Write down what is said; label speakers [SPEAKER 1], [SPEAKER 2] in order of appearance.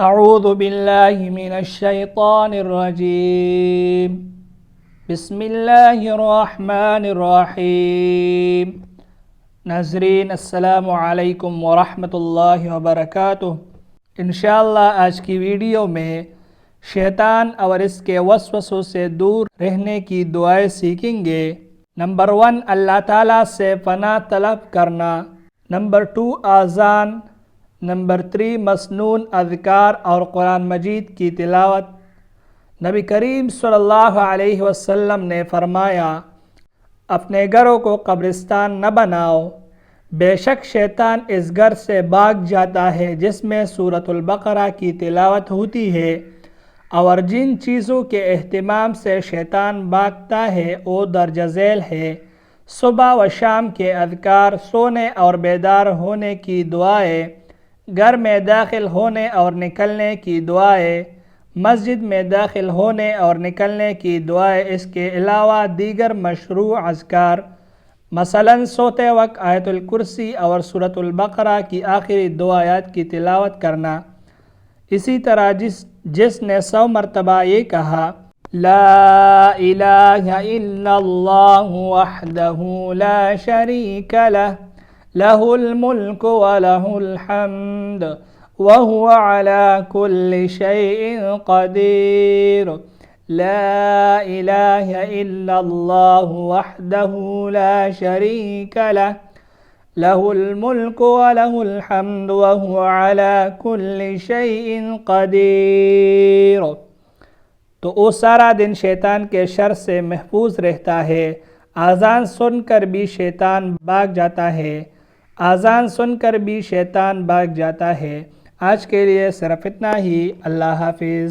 [SPEAKER 1] اعوذ باللہ من الشیطان الرجیم بسم اللہ الرحمن الرحیم۔ ناظرین السلام علیکم ورحمۃ اللہ وبرکاتہ۔ انشاءاللہ آج کی ویڈیو میں شیطان اور اس کے وسوسوں سے دور رہنے کی دعائیں سیکھیں گے۔ نمبر 1 اللہ تعالیٰ سے پناہ طلب کرنا۔ نمبر 2 اذان۔ نمبر 3 مسنون اذکار اور قرآن مجید کی تلاوت۔ نبی کریم صلی اللہ علیہ وسلم نے فرمایا، اپنے گھروں کو قبرستان نہ بناؤ، بے شک شیطان اس گھر سے بھاگ جاتا ہے جس میں سورۃ البقرہ کی تلاوت ہوتی ہے، اور جن چیزوں کے اہتمام سے شیطان بھاگتا ہے وہ درج ذیل ہے: صبح و شام کے اذکار، سونے اور بیدار ہونے کی دعائیں، گھر میں داخل ہونے اور نکلنے کی دعائیں، مسجد میں داخل ہونے اور نکلنے کی دعائیں، اس کے علاوہ دیگر مشروع اذکار، مثلاً سوتے وقت آیت الکرسی اور سورۃ البقرہ کی آخری 2 آیات کی تلاوت کرنا۔ اسی طرح جس نے 100 مرتبہ یہ کہا، لا الہ الا اللہ وحدہ لا شریک لہ، لہ الملک ولہ الحمد وہو علی کل شیء قدیر، لا الہ الا اللہ وحدہ لا شریک لہ، لہ الملک ولہ الحمد وہو علی کل شیء قدیر، تو وہ سارا دن شیطان کے شر سے محفوظ رہتا ہے۔ اذان سن کر بھی شیطان بھاگ جاتا ہے۔ اذان سن کر بھی شیطان بھاگ جاتا ہے۔ آج کے لیے صرف اتنا ہی۔ اللہ حافظ۔